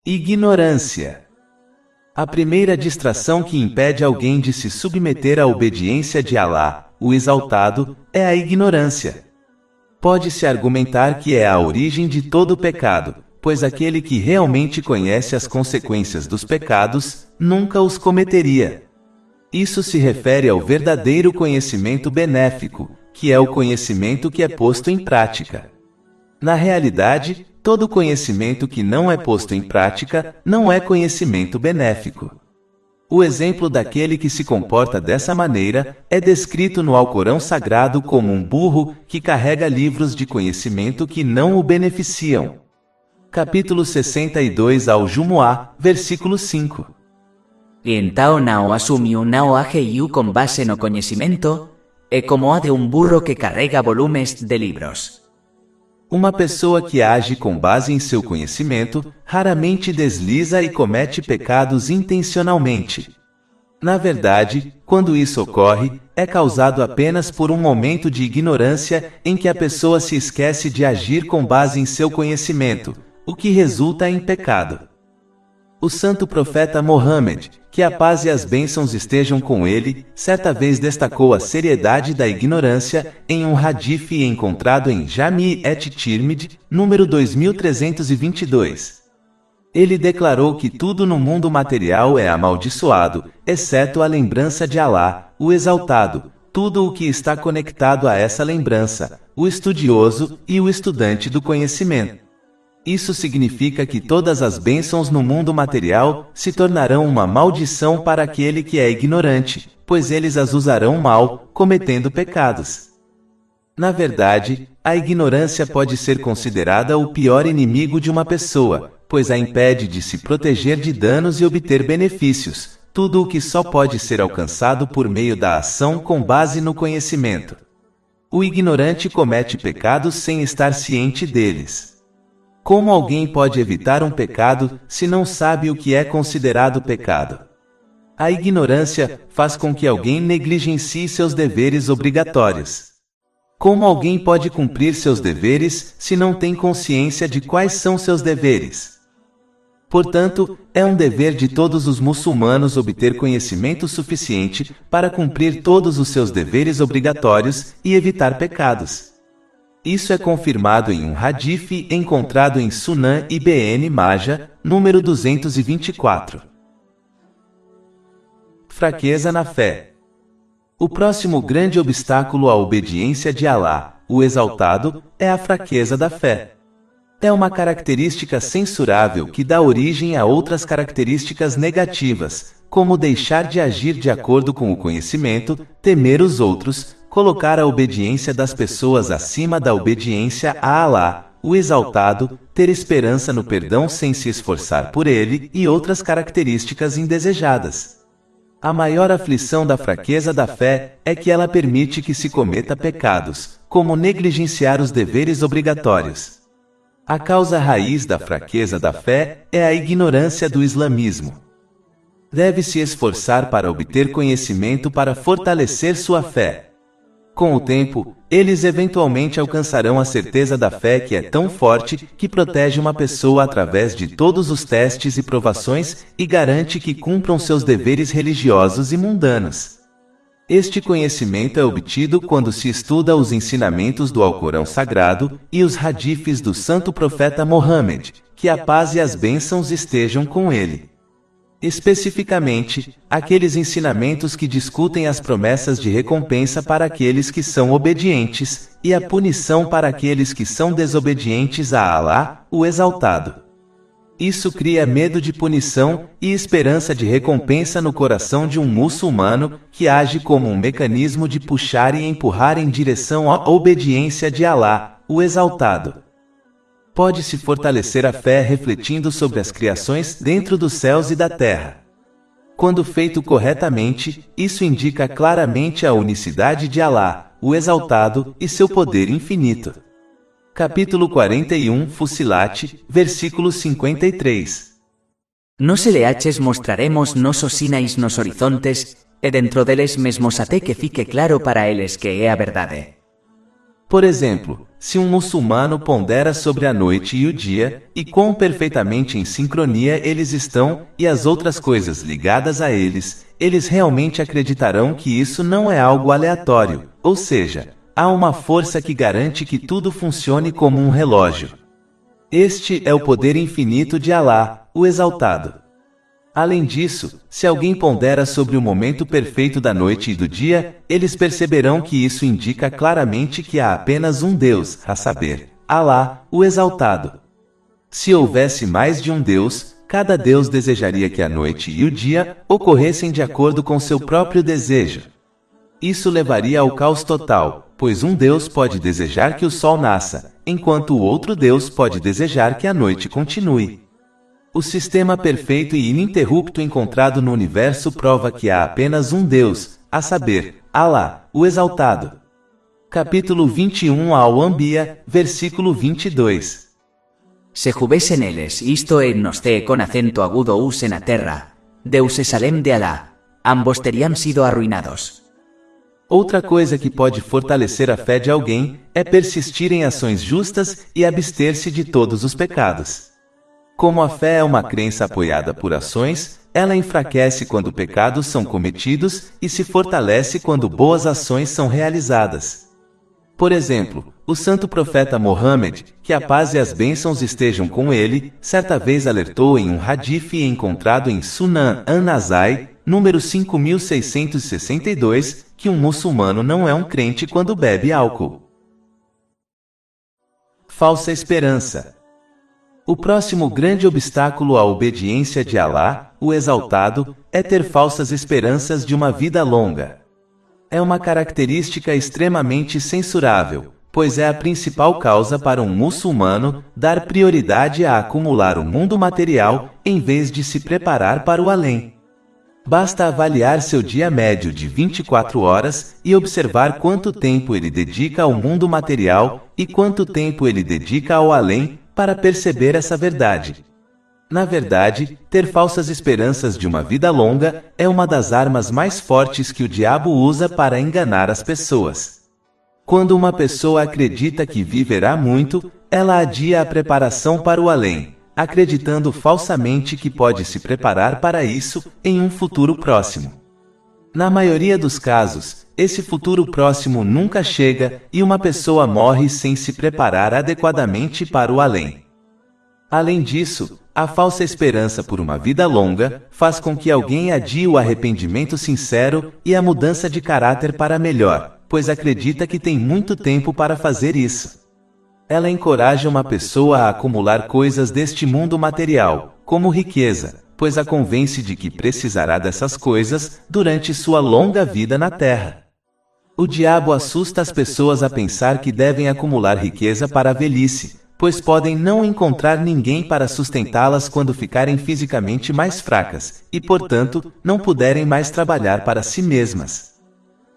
Ignorância. A primeira distração que impede alguém de se submeter à obediência de Alá, o Exaltado, é a ignorância. Pode-se argumentar que é a origem de todo pecado, pois aquele que realmente conhece as consequências dos pecados, nunca os cometeria. Isso se refere ao verdadeiro conhecimento benéfico, que é o conhecimento que é posto em prática. Na realidade, todo conhecimento que não é posto em prática, não é conhecimento benéfico. O exemplo daquele que se comporta dessa maneira é descrito no Alcorão Sagrado como um burro que carrega livros de conhecimento que não o beneficiam. Capítulo 62 Al-Jumu'ah, versículo 5. Então não assumiu não agiu com base no conhecimento, é como a de um burro que carrega volumes de livros. Uma pessoa que age com base em seu conhecimento, raramente desliza e comete pecados intencionalmente. Na verdade, quando isso ocorre, é causado apenas por um momento de ignorância em que a pessoa se esquece de agir com base em seu conhecimento, o que resulta em pecado. O santo profeta Mohammed, que a paz e as bênçãos estejam com ele, certa vez destacou a seriedade da ignorância em um hadith encontrado em Jami' et-Tirmidhi, número 2322. Ele declarou que tudo no mundo material é amaldiçoado, exceto a lembrança de Alá, o Exaltado, tudo o que está conectado a essa lembrança, o estudioso e o estudante do conhecimento. Isso significa que todas as bênçãos no mundo material se tornarão uma maldição para aquele que é ignorante, pois eles as usarão mal, cometendo pecados. Na verdade, a ignorância pode ser considerada o pior inimigo de uma pessoa, pois a impede de se proteger de danos e obter benefícios, tudo o que só pode ser alcançado por meio da ação com base no conhecimento. O ignorante comete pecados sem estar ciente deles. Como alguém pode evitar um pecado se não sabe o que é considerado pecado? A ignorância faz com que alguém negligencie seus deveres obrigatórios. Como alguém pode cumprir seus deveres se não tem consciência de quais são seus deveres? Portanto, é um dever de todos os muçulmanos obter conhecimento suficiente para cumprir todos os seus deveres obrigatórios e evitar pecados. Isso é confirmado em um hadith encontrado em Sunan Ibn Majah, número 224. Fraqueza na fé. O próximo grande obstáculo à obediência de Alá, o Exaltado, é a fraqueza da fé. É uma característica censurável que dá origem a outras características negativas, como deixar de agir de acordo com o conhecimento, temer os outros, colocar a obediência das pessoas acima da obediência a Alá, o Exaltado, ter esperança no perdão sem se esforçar por ele e outras características indesejadas. A maior aflição da fraqueza da fé é que ela permite que se cometa pecados, como negligenciar os deveres obrigatórios. A causa raiz da fraqueza da fé é a ignorância do islamismo. Deve-se esforçar para obter conhecimento para fortalecer sua fé. Com o tempo, eles eventualmente alcançarão a certeza da fé que é tão forte que protege uma pessoa através de todos os testes e provações e garante que cumpram seus deveres religiosos e mundanos. Este conhecimento é obtido quando se estuda os ensinamentos do Alcorão Sagrado e os hadiths do santo profeta Mohammed, que a paz e as bênçãos estejam com ele. Especificamente, aqueles ensinamentos que discutem as promessas de recompensa para aqueles que são obedientes, e a punição para aqueles que são desobedientes a Alá, o Exaltado. Isso cria medo de punição e esperança de recompensa no coração de um muçulmano, que age como um mecanismo de puxar e empurrar em direção à obediência de Alá, o Exaltado. Pode-se fortalecer a fé refletindo sobre as criações dentro dos céus e da terra. Quando feito corretamente, isso indica claramente a unicidade de Alá, o Exaltado, e seu poder infinito. Capítulo 41 Fusilat, versículo 53. No se le haches mostraremos nosos sinais nos horizontes, e dentro deles mesmos até que fique claro para eles que é a verdade. Por exemplo, se um muçulmano pondera sobre a noite e o dia, e quão perfeitamente em sincronia eles estão, e as outras coisas ligadas a eles, eles realmente acreditarão que isso não é algo aleatório, ou seja, há uma força que garante que tudo funcione como um relógio. Este é o poder infinito de Alá, o Exaltado. Além disso, se alguém pondera sobre o momento perfeito da noite e do dia, eles perceberão que isso indica claramente que há apenas um Deus, a saber, Alá, o Exaltado. Se houvesse mais de um Deus, cada Deus desejaria que a noite e o dia ocorressem de acordo com seu próprio desejo. Isso levaria ao caos total, pois um Deus pode desejar que o sol nasça, enquanto o outro Deus pode desejar que a noite continue. O sistema perfeito e ininterrupto encontrado no universo prova que há apenas um Deus, a saber, Alá, o Exaltado. Capítulo 21 Al-Anbiya, versículo 22. Se jubesen eles isto en noste con acento agudo usen a terra, Deus salem de Alá, ambos teriam sido arruinados. Outra coisa que pode fortalecer a fé de alguém é persistir em ações justas e abster-se de todos os pecados. Como a fé é uma crença apoiada por ações, ela enfraquece quando pecados são cometidos e se fortalece quando boas ações são realizadas. Por exemplo, o santo profeta Mohammed, que a paz e as bênçãos estejam com ele, certa vez alertou em um hadith encontrado em Sunan an-Nasai, número 5662, que um muçulmano não é um crente quando bebe álcool. Falsa esperança. O próximo grande obstáculo à obediência de Alá, o Exaltado, é ter falsas esperanças de uma vida longa. É uma característica extremamente censurável, pois é a principal causa para um muçulmano dar prioridade a acumular o mundo material em vez de se preparar para o além. Basta avaliar seu dia médio de 24 horas e observar quanto tempo ele dedica ao mundo material e quanto tempo ele dedica ao além, para perceber essa verdade. Na verdade, ter falsas esperanças de uma vida longa é uma das armas mais fortes que o diabo usa para enganar as pessoas. Quando uma pessoa acredita que viverá muito, ela adia a preparação para o além, acreditando falsamente que pode se preparar para isso em um futuro próximo. Na maioria dos casos, esse futuro próximo nunca chega e uma pessoa morre sem se preparar adequadamente para o além. Além disso, a falsa esperança por uma vida longa faz com que alguém adie o arrependimento sincero e a mudança de caráter para melhor, pois acredita que tem muito tempo para fazer isso. Ela encoraja uma pessoa a acumular coisas deste mundo material, como riqueza, pois a convence de que precisará dessas coisas durante sua longa vida na Terra. O diabo assusta as pessoas a pensar que devem acumular riqueza para a velhice, pois podem não encontrar ninguém para sustentá-las quando ficarem fisicamente mais fracas, e portanto, não puderem mais trabalhar para si mesmas.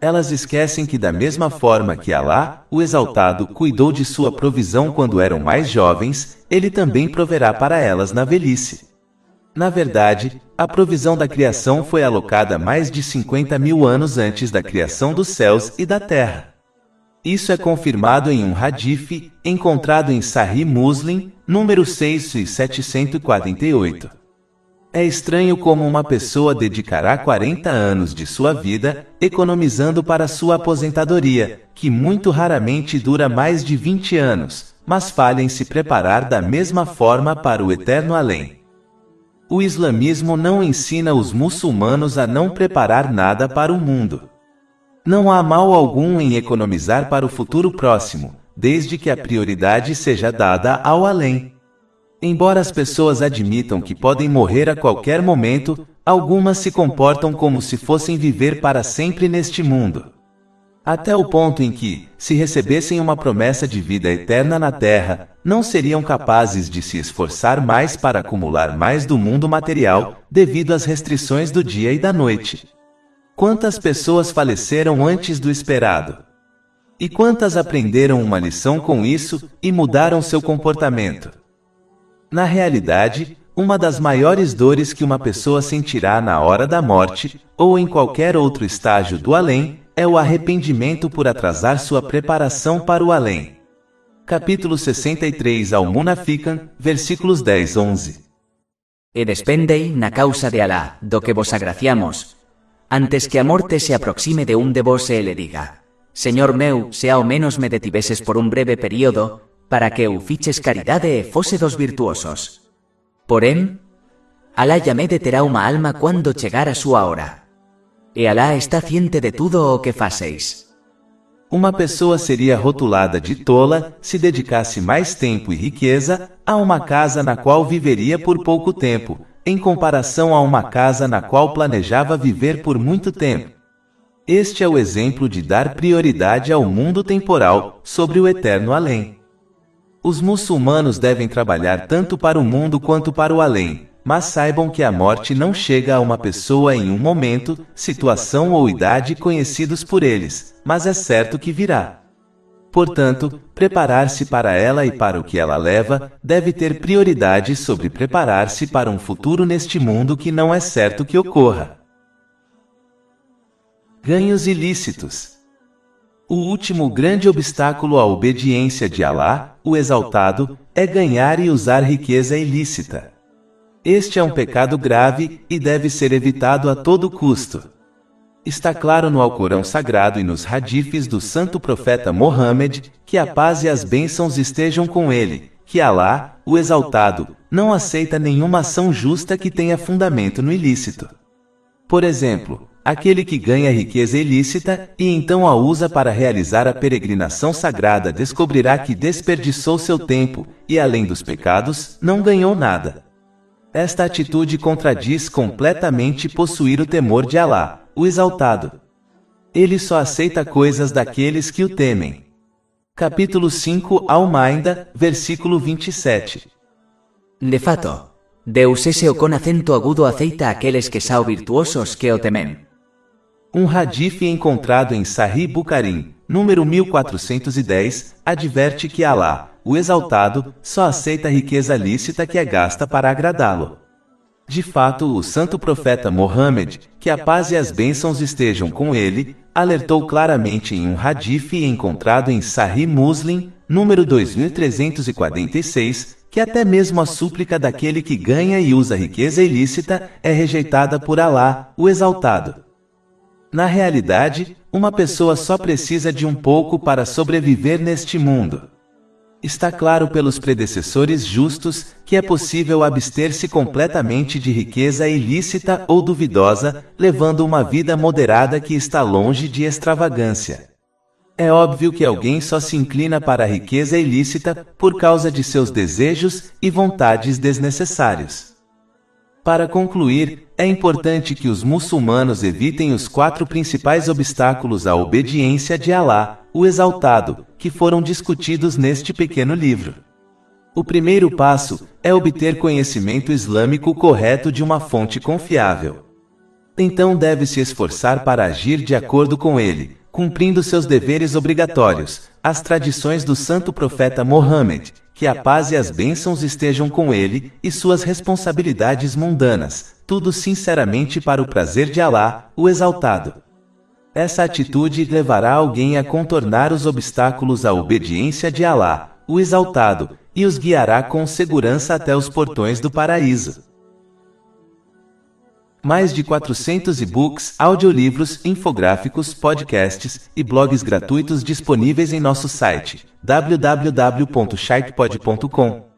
Elas esquecem que da mesma forma que Alá, o Exaltado, cuidou de sua provisão quando eram mais jovens, ele também proverá para elas na velhice. Na verdade, a provisão da criação foi alocada mais de 50.000 anos antes da criação dos céus e da terra. Isso é confirmado em um hadith, encontrado em Sahih Muslim, número 6748. É estranho como uma pessoa dedicará 40 anos de sua vida, economizando para sua aposentadoria, que muito raramente dura mais de 20 anos, mas falha em se preparar da mesma forma para o eterno além. O islamismo não ensina os muçulmanos a não preparar nada para o mundo. Não há mal algum em economizar para o futuro próximo, desde que a prioridade seja dada ao além. Embora as pessoas admitam que podem morrer a qualquer momento, algumas se comportam como se fossem viver para sempre neste mundo. Até o ponto em que, se recebessem uma promessa de vida eterna na Terra, não seriam capazes de se esforçar mais para acumular mais do mundo material, devido às restrições do dia e da noite. Quantas pessoas faleceram antes do esperado? E quantas aprenderam uma lição com isso e mudaram seu comportamento? Na realidade, uma das maiores dores que uma pessoa sentirá na hora da morte, ou em qualquer outro estágio do além, é o arrependimento por atrasar sua preparação para o além. Capítulo 63 Al-Munafiqun, versículos 10-11. E despendei na causa de Alá, do que vos agraciamos, antes que a morte se aproxime de un de vos e le diga: Señor meu, se ao menos me detiveses por un breve período, para que eu fiches caridade e fósedos virtuosos. Porén, Alá llame deterá unha alma cando chegar a súa hora. E Alá está ciente de tudo o que faceis. Uma pessoa seria rotulada de tola se dedicasse mais tempo e riqueza a uma casa na qual viveria por pouco tempo, em comparação a uma casa na qual planejava viver por muito tempo. Este é o exemplo de dar prioridade ao mundo temporal sobre o eterno além. Os muçulmanos devem trabalhar tanto para o mundo quanto para o além, mas saibam que a morte não chega a uma pessoa em um momento, situação ou idade conhecidos por eles, mas é certo que virá. Portanto, preparar-se para ela e para o que ela leva deve ter prioridade sobre preparar-se para um futuro neste mundo que não é certo que ocorra. Ganhos ilícitos. O último grande obstáculo à obediência de Alá, o Exaltado, é ganhar e usar riqueza ilícita. Este é um pecado grave e deve ser evitado a todo custo. Está claro no Alcorão Sagrado e nos hadifes do santo profeta Mohammed, que a paz e as bênçãos estejam com ele, que Alá, o Exaltado, não aceita nenhuma ação justa que tenha fundamento no ilícito. Por exemplo, aquele que ganha riqueza ilícita e então a usa para realizar a peregrinação sagrada descobrirá que desperdiçou seu tempo e, além dos pecados, não ganhou nada. Esta atitude contradiz completamente possuir o temor de Alá, o Exaltado. Ele só aceita coisas daqueles que o temem. Capítulo 5 Al-Maida, versículo 27. De fato, Deus ese o con acento agudo aceita aqueles que são virtuosos que o temem. Um hadith encontrado em Sahih Bukhari, número 1410, adverte que Alá, o Exaltado, só aceita a riqueza lícita que é gasta para agradá-lo. De fato, o santo profeta Mohammed, que a paz e as bênçãos estejam com ele, alertou claramente em um hadith encontrado em Sahih Muslim, número 2346, que até mesmo a súplica daquele que ganha e usa riqueza ilícita é rejeitada por Alá, o Exaltado. Na realidade, uma pessoa só precisa de um pouco para sobreviver neste mundo. Está claro pelos predecessores justos que é possível abster-se completamente de riqueza ilícita ou duvidosa, levando uma vida moderada que está longe de extravagância. É óbvio que alguém só se inclina para a riqueza ilícita por causa de seus desejos e vontades desnecessários. Para concluir, é importante que os muçulmanos evitem os 4 principais obstáculos à obediência de Alá, o Exaltado, que foram discutidos neste pequeno livro. O primeiro passo é obter conhecimento islâmico correto de uma fonte confiável. Então deve se esforçar para agir de acordo com ele, cumprindo seus deveres obrigatórios, as tradições do santo profeta Mohammed, que a paz e as bênçãos estejam com ele, e suas responsabilidades mundanas, tudo sinceramente para o prazer de Alá, o Exaltado. Essa atitude levará alguém a contornar os obstáculos à obediência de Alá, o Exaltado, e os guiará com segurança até os portões do paraíso. Mais de 400 e-books, audiolivros, infográficos, podcasts e blogs gratuitos disponíveis em nosso site www.sharkpod.com.